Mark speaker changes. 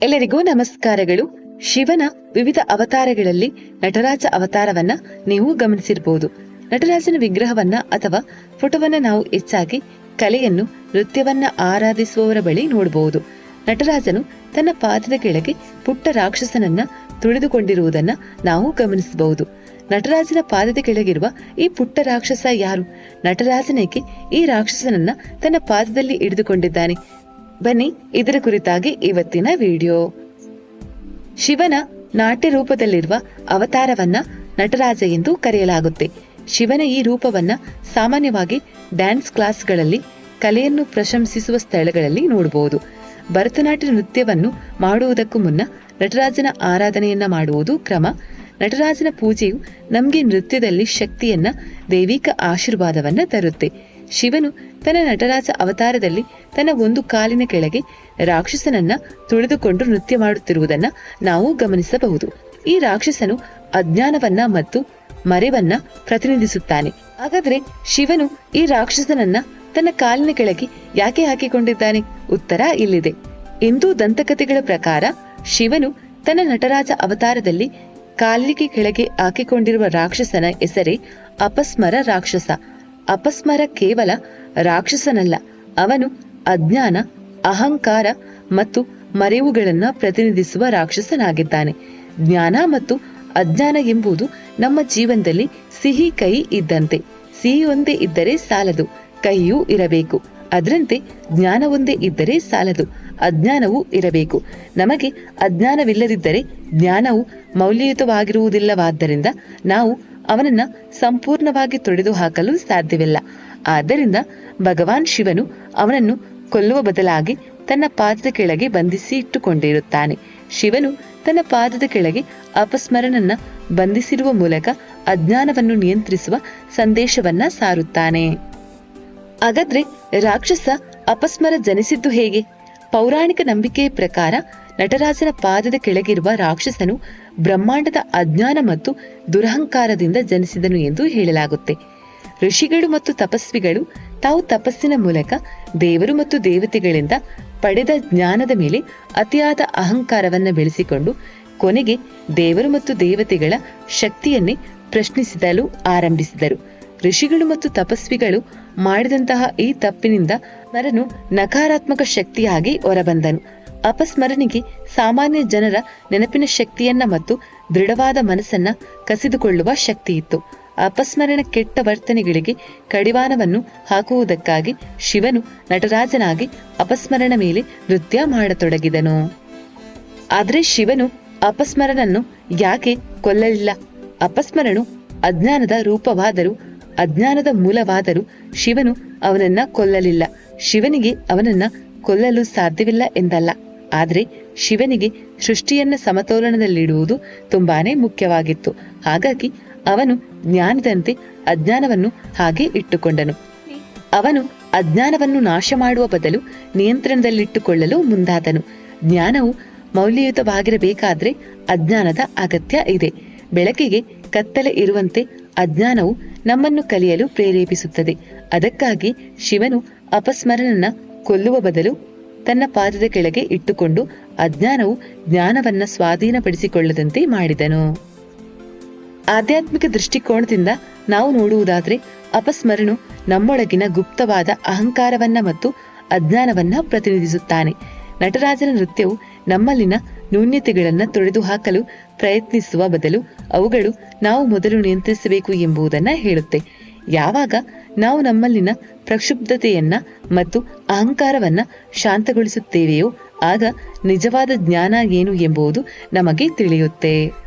Speaker 1: ಎಲ್ಲರಿಗೂ ನಮಸ್ಕಾರಗಳು. ಶಿವನ ವಿವಿಧ ಅವತಾರಗಳಲ್ಲಿ ನಟರಾಜ ಅವತಾರವನ್ನ ನೀವು ಗಮನಿಸಿರಬಹುದು. ನಟರಾಜನ ವಿಗ್ರಹವನ್ನ ಅಥವಾ ಫೋಟೋವನ್ನ ನಾವು ಹೆಚ್ಚಾಗಿ ಕಲೆಯನ್ನು, ನೃತ್ಯವನ್ನ ಆರಾಧಿಸುವವರ ಬಳಿ ನೋಡಬಹುದು. ನಟರಾಜನು ತನ್ನ ಪಾದದ ಕೆಳಗೆ ಪುಟ್ಟ ರಾಕ್ಷಸನನ್ನ ತುಳಿದುಕೊಂಡಿರುವುದನ್ನ ನಾವು ಗಮನಿಸಬಹುದು. ನಟರಾಜನ ಪಾದದ ಕೆಳಗಿರುವ ಈ ಪುಟ್ಟ ರಾಕ್ಷಸ ಯಾರು? ನಟರಾಜನೇಕೆ ಈ ರಾಕ್ಷಸನನ್ನ ತನ್ನ ಪಾದದಲ್ಲಿ ಹಿಡಿದುಕೊಂಡಿದ್ದಾನೆ? ಬನ್ನಿ ಇದರ ಕುರಿತಾಗಿ ಇವತ್ತಿನ ವಿಡಿಯೋ. ಶಿವನ ನಾಟ್ಯ ರೂಪದಲ್ಲಿರುವ ಅವತಾರವನ್ನ ನಟರಾಜ ಎಂದು ಕರೆಯಲಾಗುತ್ತೆ. ಶಿವನ ಈ ರೂಪವನ್ನ ಸಾಮಾನ್ಯವಾಗಿ ಡ್ಯಾನ್ಸ್ ಕ್ಲಾಸ್ಗಳಲ್ಲಿ, ಕಲೆಯನ್ನು ಪ್ರಶಂಸಿಸುವ ಸ್ಥಳಗಳಲ್ಲಿ ನೋಡಬಹುದು. ಭರತನಾಟ್ಯ ನೃತ್ಯವನ್ನು ಮಾಡುವುದಕ್ಕೂ ಮುನ್ನ ನಟರಾಜನ ಆರಾಧನೆಯನ್ನ ಮಾಡುವುದು ಕ್ರಮ. ನಟರಾಜನ ಪೂಜೆಯು ನಮಗೆ ನೃತ್ಯದಲ್ಲಿ ಶಕ್ತಿಯನ್ನ, ದೈವಿಕ ಆಶೀರ್ವಾದವನ್ನ ತರುತ್ತೆ. ಶಿವನು ತನ್ನ ನಟರಾಜ ಅವತಾರದಲ್ಲಿ ತನ್ನ ಒಂದು ಕಾಲಿನ ಕೆಳಗೆ ರಾಕ್ಷಸನನ್ನ ತುಳಿದುಕೊಂಡು ನೃತ್ಯ ಮಾಡುತ್ತಿರುವುದನ್ನ ನಾವು ಗಮನಿಸಬಹುದು. ಈ ರಾಕ್ಷಸನು ಅಜ್ಞಾನವನ್ನ ಮತ್ತು ಮರೆವನ್ನ ಪ್ರತಿನಿಧಿಸುತ್ತಾನೆ. ಹಾಗಾದ್ರೆ ಶಿವನು ಈ ರಾಕ್ಷಸನನ್ನ ತನ್ನ ಕಾಲಿನ ಕೆಳಗೆ ಯಾಕೆ ಹಾಕಿಕೊಂಡಿದ್ದಾನೆ? ಉತ್ತರ ಇಲ್ಲಿದೆ. ಹಿಂದೂ ದಂತಕಥೆಗಳ ಪ್ರಕಾರ ಶಿವನು ತನ್ನ ನಟರಾಜ ಅವತಾರದಲ್ಲಿ ಕಾಲಿಗೆ ಕೆಳಗೆ ಹಾಕಿಕೊಂಡಿರುವ ರಾಕ್ಷಸನ ಹೆಸರೇ ಅಪಸ್ಮರ ರಾಕ್ಷಸ. ಅಪಸ್ಮರ ಕೇವಲ ರಾಕ್ಷಸನಲ್ಲ, ಅವನು ಅಜ್ಞಾನ, ಅಹಂಕಾರ ಮತ್ತು ಮರೆವುಗಳನ್ನ ಪ್ರತಿನಿಧಿಸುವ ರಾಕ್ಷಸನಾಗಿದ್ದಾನೆ. ಜ್ಞಾನ ಮತ್ತು ಅಜ್ಞಾನ ಎಂಬುದು ನಮ್ಮ ಜೀವನದಲ್ಲಿ ಸಿಹಿ ಕಹಿ ಇದ್ದಂತೆ. ಸಿಹಿ ಒಂದೇ ಇದ್ದರೆ ಸಾಲದು, ಕಹಿಯೂ ಇರಬೇಕು. ಅದರಂತೆ ಜ್ಞಾನ ಒಂದೇ ಇದ್ದರೆ ಸಾಲದು, ಅಜ್ಞಾನವೂ ಇರಬೇಕು. ನಮಗೆ ಅಜ್ಞಾನವಿಲ್ಲದಿದ್ದರೆ ಜ್ಞಾನವು ಮೌಲ್ಯಯುತವಾಗಿರುವುದಿಲ್ಲವಾದ್ದರಿಂದ ನಾವು ಅವನನ್ನ ಸಂಪೂರ್ಣವಾಗಿ ತೊಡೆದು ಹಾಕಲು ಸಾಧ್ಯವಿಲ್ಲ. ಆದ್ದರಿಂದ ಭಗವಾನ್ ಶಿವನು ಅವನನ್ನು ಕೊಲ್ಲುವ ಬದಲಾಗಿ ತನ್ನ ಪಾದದ ಕೆಳಗೆ ಬಂಧಿಸಿ ಇಟ್ಟುಕೊಂಡಿರುತ್ತಾನೆ. ಶಿವನು ತನ್ನ ಪಾದದ ಕೆಳಗೆ ಅಪಸ್ಮರನನ್ನ ಬಂಧಿಸಿರುವ ಮೂಲಕ ಅಜ್ಞಾನವನ್ನು ನಿಯಂತ್ರಿಸುವ ಸಂದೇಶವನ್ನ ಸಾರುತ್ತಾನೆ. ಹಾಗಾದ್ರೆ ರಾಕ್ಷಸ ಅಪಸ್ಮರ ಜನಿಸಿದ್ದು ಹೇಗೆ? ಪೌರಾಣಿಕ ನಂಬಿಕೆಯ ಪ್ರಕಾರ ನಟರಾಜನ ಪಾದದ ಕೆಳಗಿರುವ ರಾಕ್ಷಸನು ಬ್ರಹ್ಮಾಂಡದ ಅಜ್ಞಾನ ಮತ್ತು ದುರಹಂಕಾರದಿಂದ ಜನಿಸಿದನು ಎಂದು ಹೇಳಲಾಗುತ್ತೆ. ಋಷಿಗಳು ಮತ್ತು ತಪಸ್ವಿಗಳು ತಾವು ತಪಸ್ಸಿನ ಮೂಲಕ ದೇವರು ಮತ್ತು ದೇವತೆಗಳಿಂದ ಪಡೆದ ಜ್ಞಾನದ ಮೇಲೆ ಅತಿಯಾದ ಅಹಂಕಾರವನ್ನ ಬೆಳೆಸಿಕೊಂಡು ಕೊನೆಗೆ ದೇವರು ಮತ್ತು ದೇವತೆಗಳ ಶಕ್ತಿಯನ್ನೇ ಪ್ರಶ್ನಿಸಲು ಆರಂಭಿಸಿದರು. ಋಷಿಗಳು ಮತ್ತು ತಪಸ್ವಿಗಳು ಮಾಡಿದಂತಹ ಈ ತಪ್ಪಿನಿಂದ ನರನು ನಕಾರಾತ್ಮಕ ಶಕ್ತಿಯಾಗಿ ಹೊರಬಂದನು. ಅಪಸ್ಮರನಿಗೆ ಸಾಮಾನ್ಯ ಜನರ ನೆನಪಿನ ಶಕ್ತಿಯನ್ನ ಮತ್ತು ದೃಢವಾದ ಮನಸ್ಸನ್ನ ಕಸಿದುಕೊಳ್ಳುವ ಶಕ್ತಿ ಇತ್ತು. ಅಪಸ್ಮರಣ ಕೆಟ್ಟ ವರ್ತನೆಗಳಿಗೆ ಕಡಿವಾಣವನ್ನು ಹಾಕುವುದಕ್ಕಾಗಿ ಶಿವನು ನಟರಾಜನಾಗಿ ಅಪಸ್ಮರಣ ಮೇಲೆ ನೃತ್ಯ ಮಾಡತೊಡಗಿದನು. ಆದ್ರೆ ಶಿವನು ಅಪಸ್ಮರನನ್ನು ಯಾಕೆ ಕೊಲ್ಲಲಿಲ್ಲ? ಅಪಸ್ಮರನು ಅಜ್ಞಾನದ ರೂಪವಾದರೂ, ಅಜ್ಞಾನದ ಮೂಲವಾದರೂ ಶಿವನು ಅವನನ್ನ ಕೊಲ್ಲಲಿಲ್ಲ. ಶಿವನಿಗೆ ಅವನನ್ನ ಕೊಲ್ಲಲು ಸಾಧ್ಯವಿಲ್ಲ ಎಂದಲ್ಲ, ಆದ್ರೆ ಶಿವನಿಗೆ ಸೃಷ್ಟಿಯನ್ನ ಸಮತೋಲನದಲ್ಲಿಡುವುದು ತುಂಬಾನೇ ಮುಖ್ಯವಾಗಿತ್ತು. ಹಾಗಾಗಿ ಅವನು ಜ್ಞಾನದಂತೆ ಅಜ್ಞಾನವನ್ನು ಹಾಗೆ ಇಟ್ಟುಕೊಂಡನು. ಅವನು ಅಜ್ಞಾನವನ್ನು ನಾಶ ಮಾಡುವ ಬದಲು ನಿಯಂತ್ರಣದಲ್ಲಿಟ್ಟುಕೊಳ್ಳಲು ಮುಂದಾದನು. ಜ್ಞಾನವು ಮೌಲ್ಯಯುತವಾಗಿರಬೇಕಾದ್ರೆ ಅಜ್ಞಾನದ ಅಗತ್ಯ ಇದೆ. ಬೆಳಕಿಗೆ ಕತ್ತಲೆ ಇರುವಂತೆ ಅಜ್ಞಾನವು ನಮ್ಮನ್ನು ಕಲಿಯಲು ಪ್ರೇರೇಪಿಸುತ್ತದೆ. ಅದಕ್ಕಾಗಿ ಶಿವನು ಅಪಸ್ಮರನನ್ನ ಕೊಲ್ಲುವ ಬದಲು ತನ್ನ ಪಾದದ ಕೆಳಗೆ ಇಟ್ಟುಕೊಂಡು ಅಜ್ಞಾನವು ಜ್ಞಾನವನ್ನ ಸ್ವಾಧೀನಪಡಿಸಿಕೊಳ್ಳದಂತೆ ಮಾಡಿದನು. ಆಧ್ಯಾತ್ಮಿಕ ದೃಷ್ಟಿಕೋನದಿಂದ ನಾವು ನೋಡುವುದಾದ್ರೆ ಅಪಸ್ಮರನು ನಮ್ಮೊಳಗಿನ ಗುಪ್ತವಾದ ಅಹಂಕಾರವನ್ನ ಮತ್ತು ಅಜ್ಞಾನವನ್ನ ಪ್ರತಿನಿಧಿಸುತ್ತಾನೆ. ನಟರಾಜನ ನೃತ್ಯವು ನಮ್ಮಲ್ಲಿನ ನ್ಯೂನ್ಯತೆಗಳನ್ನ ತೊಡೆದು ಹಾಕಲು ಪ್ರಯತ್ನಿಸುವ ಬದಲು ಅವುಗಳು ನಾವು ಮೊದಲು ನಿಯಂತ್ರಿಸಬೇಕು ಎಂಬುದನ್ನ ಹೇಳುತ್ತೆ. ಯಾವಾಗ ನಾವು ನಮ್ಮಲ್ಲಿನ ಪ್ರಕ್ಷುಬ್ಧತೆಯನ್ನ ಮತ್ತು ಅಹಂಕಾರವನ್ನ ಶಾಂತಗೊಳಿಸುತ್ತೇವೆಯೋ ಆಗ ನಿಜವಾದ ಜ್ಞಾನ ಏನು ಎಂಬುದು ನಮಗೆ ತಿಳಿಯುತ್ತೆ.